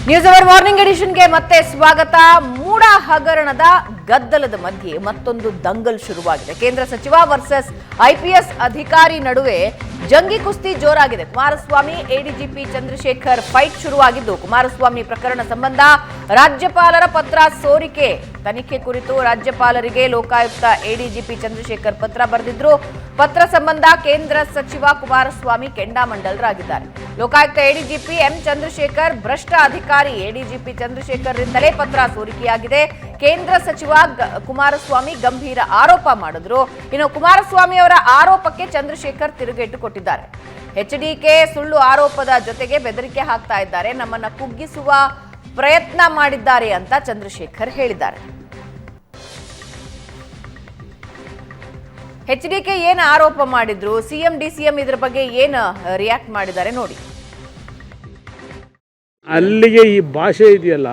News hour morning ಎಡಿಷನ್ಗೆ ಮತ್ತೆ ಸ್ವಾಗತ. ಮೂಡ ಹಗರಣದ ಗದ್ದಲದ ಮಧ್ಯೆ ಮತ್ತೊಂದು ದಂಗಲ್ ಶುರುವಾಗಿದೆ. ಕೇಂದ್ರ ಸಚಿವ ವರ್ಸಸ್ ಐಪಿಎಸ್ ಅಧಿಕಾರಿ ನಡುವೆ ಜಂಗಿ ಕುಸ್ತಿ ಜೋರಾಗಿದೆ. ಕುಮಾರಸ್ವಾಮಿ ಎಡಿಜಿಪಿ ಚಂದ್ರಶೇಖರ್ ಫೈಟ್ ಶುರುವಾಗಿದ್ದು, ಕುಮಾರಸ್ವಾಮಿ ಪ್ರಕರಣ ಸಂಬಂಧ ರಾಜ್ಯಪಾಲರ ಪತ್ರ ಸೋರಿಕೆ ತನಿಖೆ ಕುರಿತು ರಾಜ್ಯಪಾಲರಿಗೆ ಲೋಕಾಯುಕ್ತ ಎಡಿಜಿಪಿ ಚಂದ್ರಶೇಖರ್ ಪತ್ರ ಬರೆದಿದ್ರು. ಪತ್ರ ಸಂಬಂಧ ಕೇಂದ್ರ ಸಚಿವ ಕುಮಾರಸ್ವಾಮಿ ಕೆಂಡಾಮಂಡಲರಾಗಿದ್ದಾರೆ. ಲೋಕಾಯುಕ್ತ ಎಡಿಜಿಪಿ ಎಂ ಚಂದ್ರಶೇಖರ್ ಭ್ರಷ್ಟ ಅಧಿಕಾರಿ, ಎಡಿಜಿಪಿ ಚಂದ್ರಶೇಖರ್ ರಿಂದಲೇ ಪತ್ರ ಸೋರಿಕೆಯಾಗಿದೆ. ಕೇಂದ್ರ ಸಚಿವ ಕುಮಾರಸ್ವಾಮಿ ಗಂಭೀರ ಆರೋಪ ಮಾಡಿದ್ರು. ಇನ್ನು ಕುಮಾರಸ್ವಾಮಿ ಅವರ ಆರೋಪಕ್ಕೆ ಚಂದ್ರಶೇಖರ್ ತಿರುಗೇಟು ಕೊಟ್ಟಿದ್ದಾರೆ. ಎಚ್ಡಿಕೆ ಸುಳ್ಳು ಆರೋಪದ ಜೊತೆಗೆ ಬೆದರಿಕೆ ಹಾಕ್ತಾ ಇದ್ದಾರೆ, ನಮ್ಮನ್ನ ಕುಗ್ಗಿಸುವ ಪ್ರಯತ್ನ ಮಾಡಿದ್ದಾರೆ ಅಂತ ಚಂದ್ರಶೇಖರ್ ಹೇಳಿದ್ದಾರೆ. ಎಚ್ಡಿಕೆ ಏನು ಆರೋಪ ಮಾಡಿದ್ರು, ಸಿಎಂ ಡಿಸಿಎಂ ಇದರ ಬಗ್ಗೆ ಏನು ರಿಯಾಕ್ಟ್ ಮಾಡಿದ್ದಾರೆ ನೋಡಿ. ಅಲ್ಲಿಗೆ ಈ ಭಾಷೆ ಇದೆಯಲ್ಲ,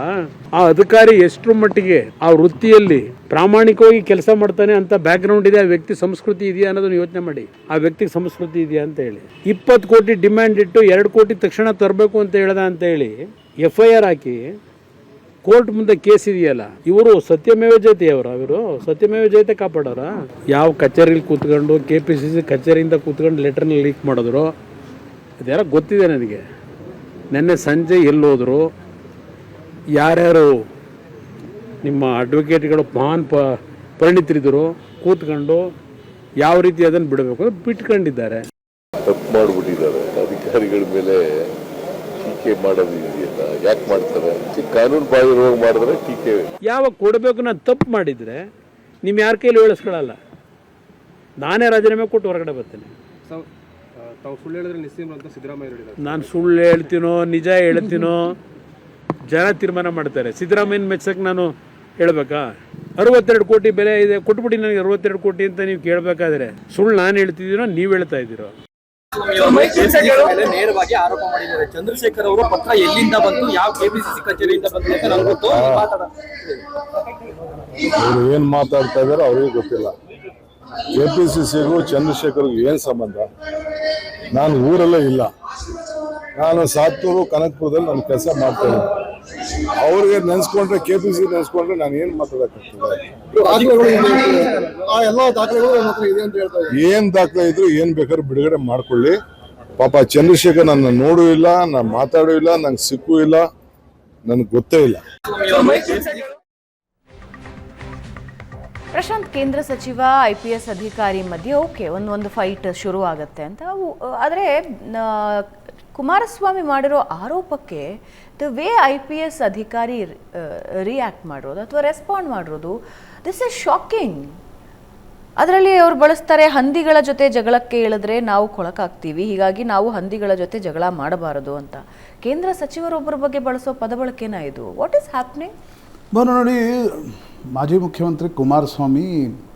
ಆ ಅಧಿಕಾರಿ ಎಷ್ಟರ ಮಟ್ಟಿಗೆ ಆ ವೃತ್ತಿಯಲ್ಲಿ ಪ್ರಾಮಾಣಿಕವಾಗಿ ಕೆಲಸ ಮಾಡ್ತಾನೆ ಅಂತ ಬ್ಯಾಕ್ ಗ್ರೌಂಡ್ ಇದೆ, ಆ ವ್ಯಕ್ತಿ ಸಂಸ್ಕೃತಿ ಇದೆಯಾ ಅನ್ನೋದನ್ನ ಯೋಚನೆ ಮಾಡಿ. ಆ ವ್ಯಕ್ತಿಗೆ ಸಂಸ್ಕೃತಿ ಇದೆಯಾ ಅಂತ ಹೇಳಿ 20 ಕೋಟಿ ಡಿಮ್ಯಾಂಡ್ ಇಟ್ಟು 2 ಕೋಟಿ ತಕ್ಷಣ ತರಬೇಕು ಅಂತ ಹೇಳ್ದ ಅಂತ ಹೇಳಿ FIR ಹಾಕಿ ಕೋರ್ಟ್ ಮುಂದೆ ಕೇಸ್ ಇದೆಯಲ್ಲ. ಇವರು ಸತ್ಯಮೇವ ಜಯತೆ ಅವರು ಸತ್ಯಮೇವ ಜಯತೆ ಕಾಪಾಡೋರ. ಯಾವ ಕಚೇರಿಲಿ ಕೂತ್ಕೊಂಡು KPCC ಕಚೇರಿಯಿಂದ ಕೂತ್ಕೊಂಡು ಲೆಟರ್ನ ಲೀಕ್ ಮಾಡಿದ್ರು ಅದೆಲ್ಲ ಗೊತ್ತಿದೆ ನನಗೆ. ನೆನ್ನೆ ಸಂಜೆ ಎಲ್ಲೋದ್ರು, ಯಾರ್ಯಾರು ನಿಮ್ಮ ಅಡ್ವೊಕೇಟ್ಗಳು ಮಹಾನ್ ಪರಿಣಿತರಿದ್ದರು ಕೂತ್ಕೊಂಡು ಯಾವ ರೀತಿ ಅದನ್ನು ಬಿಡಬೇಕು ಅಂತ ಬಿಟ್ಕೊಂಡಿದ್ದಾರೆ. ತಪ್ಪು ಮಾಡಿಬಿಟ್ಟಿದ್ದಾರೆ. ಅಧಿಕಾರಿಗಳ ಮೇಲೆ ಟೀಕೆ ಮಾಡೋದು ಇದೆಯಲ್ಲ, ಯಾಕೆ ಮಾಡ್ತಾರೆ? ಕಾನೂನು ಬಾಹಿರವಾಗಿ ಮಾಡಿದ್ರೆ ಟೀಕೆ ಯಾವಾಗ ಕೊಡಬೇಕು. ನಾನು ತಪ್ಪು ಮಾಡಿದರೆ ನಿಮ್ಮ ಯಾರ ಕೈಲಿ ಹೇಳಿಸ್ಕೊಳ್ಳಲ್ಲ. ನಾನೇ ರಾಜೀನಾಮೆ ಕೊಟ್ಟು ಹೊರಗಡೆ ಬರ್ತೀನಿ. ನಾನು ಸುಳ್ಳು ಹೇಳ್ತೀನೋ ನಿಜ ಹೇಳ್ತೀನೋ ಜನ ತೀರ್ಮಾನ ಮಾಡ್ತಾರೆ. ಸಿದ್ದರಾಮಯ್ಯನ ಮೆಚ್ಚಕ್ಕೆ ನಾನು ಹೇಳ್ಬೇಕಾ? 62 ಕೋಟಿ ಬೆಲೆ ಇದೆ ಕೊಟ್ಬಿಟ್ಟು ನನಗೆ 62 ಕೋಟಿ ಅಂತ ನೀವು ಕೇಳಬೇಕಾದ್ರೆ ಸುಳ್ಳು ನಾನು ಹೇಳ್ತಿದ್ದೀನೋ ನೀವು ಹೇಳ್ತಾ ಇದ್ದೀರೋ? ನೇರವಾಗಿ ಆರೋಪ ಮಾಡಿದ್ದಾರೆ. ಚಂದ್ರಶೇಖರ್ ಅವರು ಪತ್ರ ಎಲ್ಲಿಂದ ಬಂತು, ಯಾವ KPCC ಕಚೇರಿಯಿಂದ ಬಂತು ಅಂತ ನನಗೆ ಗೊತ್ತು. ಅವ್ರು ಏನ್ ಮಾತಾಡ್ತಾ ಇದಾರೆ ಅವ್ರಿಗೆ ಗೊತ್ತಿಲ್ಲ. KPCCಗೂ ಚಂದ್ರಶೇಖರ್ಗೂ ಏನ್ ಸಂಬಂಧ? ನಾನು ಊರಲ್ಲೇ ಇಲ್ಲ, ನಾನು ಸಾತ್ತೂರು ಕನಕಪುರದಲ್ಲಿ ನಾನು ಕೆಲಸ ಮಾಡ್ತಾ ಇದ್ದೀನಿ. ಅವ್ರಿಗೆ ನೆನ್ಸ್ಕೊಂಡ್ರೆ KPCC ನೆನ್ಸ್ಕೊಂಡ್ರೆ ನಾನು ಏನ್ ಮಾತಾಡಕ್ಕಾಗ್ತದೆ? ಏನ್ ದಾಖಲೆ ಇದ್ರು ಏನ್ ಬೇಕಾದ್ರೂ ಬಿಡುಗಡೆ ಮಾಡ್ಕೊಳ್ಳಿ. ಪಾಪ ಚಂದ್ರಶೇಖರ್ ನನ್ನ ನೋಡೂ ಇಲ್ಲ, ನಾನು ಮಾತಾಡೂ ಇಲ್ಲ, ನಂಗೆ ಸಿಕ್ಕೂ ಇಲ್ಲ, ನನ್ಗೆ ಗೊತ್ತೇ ಇಲ್ಲ. ಪ್ರಶಾಂತ್, ಕೇಂದ್ರ ಸಚಿವ IPS ಅಧಿಕಾರಿ ಮಧ್ಯೆ ಓಕೆ ಒಂದು ಫೈಟ್ ಶುರು ಆಗುತ್ತೆ ಅಂತ, ಆದರೆ ಕುಮಾರಸ್ವಾಮಿ ಮಾಡಿರೋ ಆರೋಪಕ್ಕೆ ದ ವೇ IPS ಅಧಿಕಾರಿ ರಿಯಾಕ್ಟ್ ಮಾಡಿರೋದು ಅಥವಾ ರೆಸ್ಪಾಂಡ್ ಮಾಡಿರೋದು, ದಿಸ್ ಇಸ್ ಶಾಕಿಂಗ್. ಅದರಲ್ಲಿ ಅವ್ರು ಬಳಸ್ತಾರೆ, ಹಂದಿಗಳ ಜೊತೆ ಜಗಳಕ್ಕೆ ಇಳಿದ್ರೆ ನಾವು ಕೊಳಕಾಗ್ತೀವಿ, ಹೀಗಾಗಿ ನಾವು ಹಂದಿಗಳ ಜೊತೆ ಜಗಳ ಮಾಡಬಾರದು ಅಂತ. ಕೇಂದ್ರ ಸಚಿವರೊಬ್ಬರ ಬಗ್ಗೆ ಬಳಸೋ ಪದ ಬಳಕೆನಾ ಇದು? What is happening? ನೋಡಿ, ಮಾಜಿ ಮುಖ್ಯಮಂತ್ರಿ ಕುಮಾರಸ್ವಾಮಿ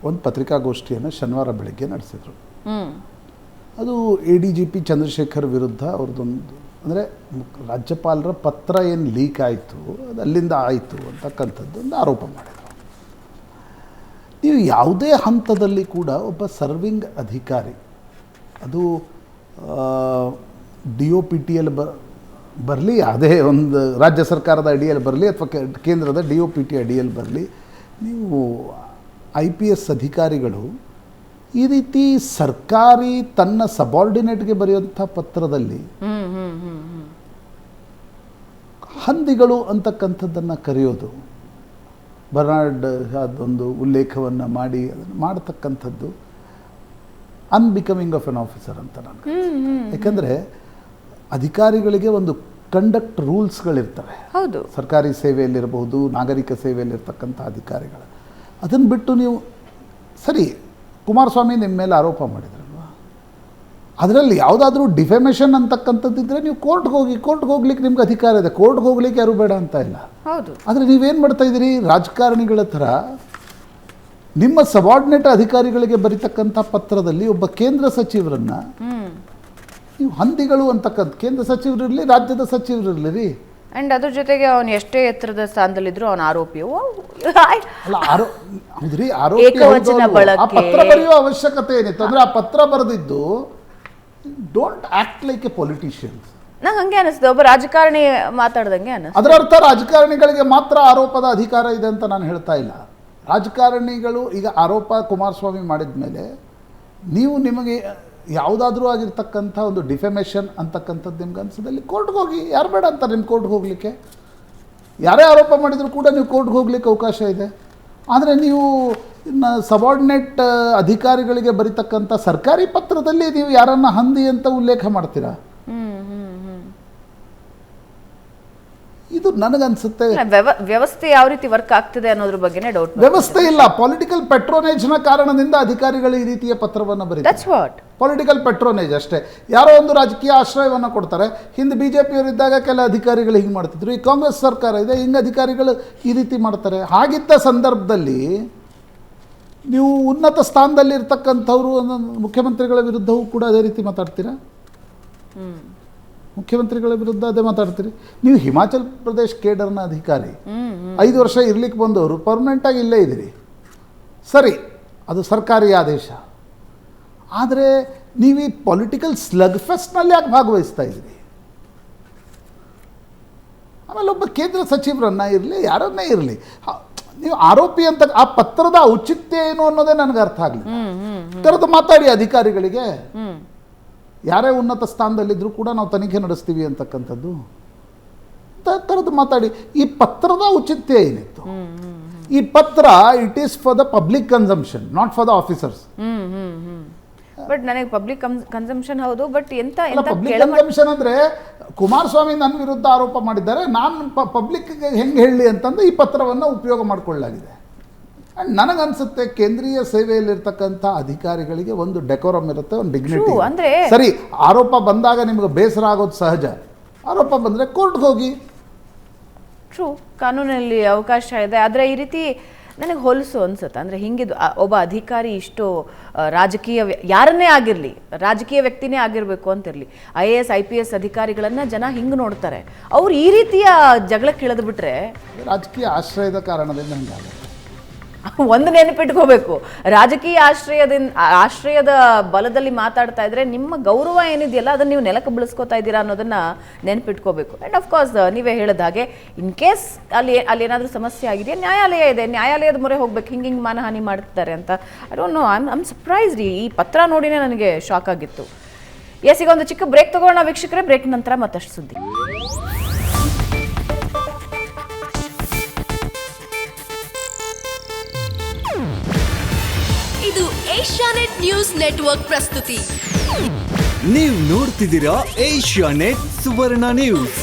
ಒಂದು ಪತ್ರಿಕಾಗೋಷ್ಠಿಯನ್ನು ಶನಿವಾರ ಬೆಳಗ್ಗೆ ನಡೆಸಿದರು. ಅದು ADGP ಚಂದ್ರಶೇಖರ್ ವಿರುದ್ಧ ಅವ್ರದ್ದೊಂದು, ಅಂದರೆ ರಾಜ್ಯಪಾಲರ ಪತ್ರ ಏನು ಲೀಕ್ ಆಯಿತು ಅದು ಅಲ್ಲಿಂದ ಆಯಿತು ಅಂತಕ್ಕಂಥದ್ದು ಒಂದು ಆರೋಪ ಮಾಡಿದರು. ನೀವು ಯಾವುದೇ ಹಂತದಲ್ಲಿ ಕೂಡ ಒಬ್ಬ ಸರ್ವಿಂಗ್ ಅಧಿಕಾರಿ, ಅದು DOPTL ಬರಲಿ, ಅದೇ ಒಂದು ರಾಜ್ಯ ಸರ್ಕಾರದ ಅಡಿಯಲ್ಲಿ ಬರಲಿ ಅಥವಾ ಕೇಂದ್ರದ DOPT ಅಡಿಯಲ್ಲಿ ಬರಲಿ, ನೀವು IPS ಅಧಿಕಾರಿಗಳು ಈ ರೀತಿ ಸರ್ಕಾರಿ ತನ್ನ ಸಬಾರ್ಡಿನೇಟ್ಗೆ ಬರೆಯುವಂಥ ಪತ್ರದಲ್ಲಿ ಹಂದಿಗಳು ಅಂತಕ್ಕಂಥದ್ದನ್ನು ಕರೆಯೋದು, ಬರ್ನಾರ್ಡ್ ಅದೊಂದು ಉಲ್ಲೇಖವನ್ನು ಮಾಡಿ ಅದನ್ನು ಮಾಡತಕ್ಕಂಥದ್ದು ಅನ್ಬಿಕಮಿಂಗ್ ಆಫ್ ಎನ್ ಆಫೀಸರ್ ಅಂತ ನಾನು. ಯಾಕಂದರೆ ಅಧಿಕಾರಿಗಳಿಗೆ ಒಂದು ಕಂಡಕ್ಟ್ ರೂಲ್ಸ್ಗಳಿರ್ತವೆ. ಹೌದು, ಸರ್ಕಾರಿ ಸೇವೆಯಲ್ಲಿರಬಹುದು, ನಾಗರಿಕ ಸೇವೆಯಲ್ಲಿರ್ತಕ್ಕಂಥ ಅಧಿಕಾರಿಗಳು. ಅದನ್ನು ಬಿಟ್ಟು ನೀವು ಸರಿ, ಕುಮಾರಸ್ವಾಮಿ ನಿಮ್ಮ ಮೇಲೆ ಆರೋಪ ಮಾಡಿದ್ರಲ್ವ, ಅದರಲ್ಲಿ ಯಾವುದಾದ್ರೂ ಡಿಫೆಮೇಷನ್ ಅಂತಕ್ಕಂಥದ್ದಿದ್ದರೆ ನೀವು ಕೋರ್ಟ್ಗೆ ಹೋಗ್ಲಿಕ್ಕೆ ನಿಮ್ಗೆ ಅಧಿಕಾರ ಇದೆ. ಕೋರ್ಟ್ಗೆ ಹೋಗ್ಲಿಕ್ಕೆ ಯಾರು ಬೇಡ ಅಂತ ಇಲ್ಲ. ಹೌದು, ಆದರೆ ನೀವೇನು ಮಾಡ್ತಾ ಇದ್ದೀರಿ? ರಾಜಕಾರಣಿಗಳ ಥರ ನಿಮ್ಮ ಸಬಾರ್ಡಿನೇಟ್ ಅಧಿಕಾರಿಗಳಿಗೆ ಬರೀತಕ್ಕಂಥ ಪತ್ರದಲ್ಲಿ ಒಬ್ಬ ಕೇಂದ್ರ ಸಚಿವರನ್ನು ನೀವು ಹಂದಿಗಳು ಅಂತಕ್ಕಂಥ, ಕೇಂದ್ರ ಸಚಿವರಿರಲಿ ರಾಜ್ಯದ ಸಚಿವರಿರಲಿ, ಅಂಡ್ ಅದ್ರ ಜೊತೆಗೆ ಅವನು ಎಷ್ಟೇ ಎತ್ತರದ ಸ್ಥಾನದಲ್ಲಿದ್ರು ಅವನ ಆರೋಪಿಯು ಅಲ್ಲ, ಹೌದ್ರಿ, ಆ ಪತ್ರ ಬರೆಯುವ ಅವಶ್ಯಕತೆ ಏನಿತ್ತು ಅಂದ್ರೆ ಆ ಪತ್ರ ಬರೆದಿದ್ದು don't act like A politicians. ನಂಗೆ ಹಂಗೆ ಅನಿಸ್ತದೆ, ಒಬ್ಬ ರಾಜಕಾರಣಿ ಮಾತಾಡ್ದಂಗೆ ಅನಿಸ್ತದೆ. ಅದರ ಅರ್ಥ ರಾಜಕಾರಣಿಗಳಿಗೆ ಮಾತ್ರ ಆರೋಪದ ಅಧಿಕಾರ ಇದೆ ಅಂತ ನಾನು ಹೇಳ್ತಾ ಇಲ್ಲ. ರಾಜಕಾರಣಿಗಳು ಈಗ ಆರೋಪ ಕುಮಾರಸ್ವಾಮಿ ಮಾಡಿದ ಮೇಲೆ ನೀವು ನಿಮಗೆ ಯಾವುದಾದ್ರೂ ಆಗಿರ್ತಕ್ಕಂಥ ಒಂದು ಡಿಫೆಮೇಷನ್ ಅಂತಕ್ಕಂಥದ್ದು ನಿಮ್ಗೆ ಅನಿಸಿದಲ್ಲಿ ಕೋರ್ಟ್ಗೆ ಹೋಗಿ. ಯಾರು ಬೇಡ ಅಂತಾರೆ ನಿಮ್ಮ ಕೋರ್ಟ್ಗೆ ಹೋಗಲಿಕ್ಕೆ? ಯಾರೇ ಆರೋಪ ಮಾಡಿದರೂ ಕೂಡ ನೀವು ಕೋರ್ಟ್ಗೆ ಹೋಗ್ಲಿಕ್ಕೆ ಅವಕಾಶ ಇದೆ. ಆದರೆ ನೀವು ಸಬಾರ್ಡಿನೇಟ್ ಅಧಿಕಾರಿಗಳಿಗೆ ಬರೀತಕ್ಕಂಥ ಸರ್ಕಾರಿ ಪತ್ರದಲ್ಲಿ ನೀವು ಯಾರನ್ನ ಹಂದಿ ಅಂತ ಉಲ್ಲೇಖ ಮಾಡ್ತೀರಾ? ಇದು ನನಗನ್ಸುತ್ತೆ ವ್ಯವಸ್ಥೆ ಯಾವ ರೀತಿ ವರ್ಕ್ ಆಗ್ತಿದೆ ಅನ್ನೋದ್ರ ಬಗ್ಗೆನೇ ಡೌಟ್. ವ್ಯವಸ್ಥೆ ಇಲ್ಲ, ಪೊಲಿಟಿಕಲ್ ಪೆಟ್ರೋನೇಜ್ನ ಕಾರಣದಿಂದ ಅಧಿಕಾರಿಗಳು ಈ ರೀತಿಯ ಪತ್ರವನ್ನು ಬರೀತಾರೆ. ಪೊಲಿಟಿಕಲ್ ಪೆಟ್ರೋನೇಜ್ ಅಷ್ಟೇ. ಯಾರೋ ಒಂದು ರಾಜಕೀಯ ಆಶ್ರಯವನ್ನು ಕೊಡ್ತಾರೆ. ಹಿಂದೆ BJP-ಯವರಿದ್ದಾಗ ಕೆಲ ಅಧಿಕಾರಿಗಳು ಹಿಂಗೆ ಮಾಡ್ತಿದ್ರು, ಈ ಕಾಂಗ್ರೆಸ್ ಸರ್ಕಾರ ಇದೆ, ಹಿಂಗೆ ಅಧಿಕಾರಿಗಳು ಈ ರೀತಿ ಮಾಡ್ತಾರೆ. ಹಾಗಿದ್ದ ಸಂದರ್ಭದಲ್ಲಿ ನೀವು ಉನ್ನತ ಸ್ಥಾನದಲ್ಲಿ ಇರ್ತಕ್ಕಂಥವ್ರು ಮುಖ್ಯಮಂತ್ರಿಗಳ ವಿರುದ್ಧವೂ ಕೂಡ ಅದೇ ರೀತಿ ಮಾತಾಡ್ತೀರಾ? ಮುಖ್ಯಮಂತ್ರಿಗಳ ವಿರುದ್ಧ ಅದೇ ಮಾತಾಡ್ತೀರಿ. ನೀವು ಹಿಮಾಚಲ್ ಪ್ರದೇಶ್ ಕೇಡರ್ನ ಅಧಿಕಾರಿ, 5 ವರ್ಷ ಇರ್ಲಿಕ್ಕೆ ಬಂದವರು ಪರ್ಮನೆಂಟಾಗಿ ಇಲ್ಲೇ ಇದ್ದೀರಿ, ಸರಿ, ಅದು ಸರ್ಕಾರಿ ಆದೇಶ. ಆದರೆ ನೀವು ಈ ಪೊಲಿಟಿಕಲ್ ಸ್ಲಗ್ ಫೆಸ್ಟ್ನಲ್ಲಿ ಯಾಕೆ ಭಾಗವಹಿಸ್ತಾ ಇದ್ದೀರಿ? ಆಮೇಲೆ ಒಬ್ಬ ಕೇಂದ್ರ ಸಚಿವರನ್ನ ಇರಲಿ, ಯಾರನ್ನೇ ಇರಲಿ, ನೀವು ಆರೋಪಿ ಅಂತ ಆ ಪತ್ರದ ಔಚಿತ್ಯ ಏನು ಅನ್ನೋದೇ ನನಗೆ ಅರ್ಥ ಆಗಲಿ. ಕರೆದು ಮಾತಾಡಿ ಅಧಿಕಾರಿಗಳಿಗೆ, ಯಾರೇ ಉನ್ನತ ಸ್ಥಾನದಲ್ಲಿದ್ದರೂ ಕೂಡ ನಾವು ತನಿಖೆ ನಡೆಸ್ತೀವಿ ಅಂತಕ್ಕಂಥದ್ದು ಕರೆದು ಮಾತಾಡಿ. ಈ ಪತ್ರದ ಔಚಿತ್ಯ ಏನಿತ್ತು? ಈ ಪತ್ರ it is for the public consumption, not for the officers. But ನನಗೆ ಪಬ್ಲಿಕ್ ಕನ್ಸಂಪ್ಷನ್ ಹೌದು, ಬಟ್ ಎಂತ ಪಬ್ಲಿಕ್ ಕನ್ಸಂಪ್ಷನ್ ಅಂದ್ರೆ ಕುಮಾರಸ್ವಾಮಿ ನನ್ನ ವಿರುದ್ಧ ಆರೋಪ ಮಾಡಿದ್ದಾರೆ, ನಾನು ಪಬ್ಲಿಕ್ಗೆ ಹೆಂಗೆ ಹೇಳಲಿ ಅಂತಂದು ಈ ಪತ್ರವನ್ನು ಉಪಯೋಗ ಮಾಡಿಕೊಳ್ಳಲಾಗಿದೆ. ಆ್ಯಂಡ್ ನನಗನ್ಸುತ್ತೆ ಕೇಂದ್ರೀಯ ಸೇವೆಯಲ್ಲಿರ್ತಕ್ಕಂಥ ಅಧಿಕಾರಿಗಳಿಗೆ ಒಂದು ಡೆಕೋರಮ್ ಇರುತ್ತೆ, ಒಂದು ಡಿಗ್ನಿಟಿ. ಅಂದ್ರೆ ಸರಿ, ಆರೋಪ ಬಂದಾಗ ನಿಮ್ಗೆ ಬೇಸರ ಆಗೋದು ಸಹಜ. ಆರೋಪ ಬಂದರೆ ಕೋರ್ಟ್ಗೆ ಹೋಗಿ. ಟ್ರೂ, ಕಾನೂನಲ್ಲಿ ಅವಕಾಶ ಇದೆ. ಆದರೆ ಈ ರೀತಿ ನನಗೆ ಹೊಲಸು ಅನ್ಸುತ್ತೆ. ಅಂದರೆ ಹಿಂಗಿದು ಒಬ್ಬ ಅಧಿಕಾರಿ ಇಷ್ಟು ರಾಜಕೀಯ ಯಾರನ್ನೇ ಆಗಿರಲಿ, ರಾಜಕೀಯ ವ್ಯಕ್ತಿನೇ ಆಗಿರಬೇಕು ಅಂತಿರಲಿ, IAS IPS ಅಧಿಕಾರಿಗಳನ್ನು ಜನ ಹಿಂಗೆ ನೋಡ್ತಾರೆ. ಅವ್ರು ಈ ರೀತಿಯ ಜಗಳಕ್ಕೆ ಇಳಿದು ಬಿಟ್ರೆ ರಾಜಕೀಯ ಆಶ್ರಯದ ಕಾರಣದಿಂದ ಹಂಗಾಗುತ್ತೆ. ಒಂದು ನೆನಪಿಟ್ಕೋಬೇಕು, ರಾಜಕೀಯ ಆಶ್ರಯದ ಬಲದಲ್ಲಿ ಮಾತಾಡ್ತಾ ಇದ್ರೆ ನಿಮ್ಮ ಗೌರವ ಏನಿದೆಯಲ್ಲ ಅದನ್ನು ನೀವು ನೆಲಕ್ಕೆ ಬೆಳೆಸ್ಕೋತಾ ಇದ್ದೀರಾ ಅನ್ನೋದನ್ನ ನೆನಪಿಟ್ಕೋಬೇಕು. ಆ್ಯಂಡ್ ಅಫ್ಕೋರ್ಸ್ ನೀವೇ ಹೇಳಿದ ಹಾಗೆ ಇನ್ ಕೇಸ್ ಅಲ್ಲಿ ಏನಾದರೂ ಸಮಸ್ಯೆ ಆಗಿದೆ, ನ್ಯಾಯಾಲಯ ಇದೆ, ನ್ಯಾಯಾಲಯದ ಮೊರೆ ಹೋಗ್ಬೇಕು. ಹಿಂಗೆ ಮಾನಹಾನಿ ಮಾಡ್ತಿದ್ದಾರೆ ಅಂತ I don't know, I'm surprised. ಈ ಪತ್ರ ನೋಡಿನೇ ನನಗೆ ಶಾಕ್ ಆಗಿತ್ತು. ಈಗ ಒಂದು ಚಿಕ್ಕ ಬ್ರೇಕ್ ತಗೋಣ ವೀಕ್ಷಕರೇ. ಬ್ರೇಕ್ ನಂತರ ಮತ್ತಷ್ಟು ಸುದ್ದಿ. ಇದು ಏಷ್ಯಾನೆಟ್ ನ್ಯೂಸ್ ನೆಟ್ವರ್ಕ್ ಪ್ರಸ್ತುತಿ. ನೀವು ನೋಡ್ತಿದ್ದೀರಾ ಏಷ್ಯಾನೆಟ್ ಸುವರ್ಣ ನ್ಯೂಸ್.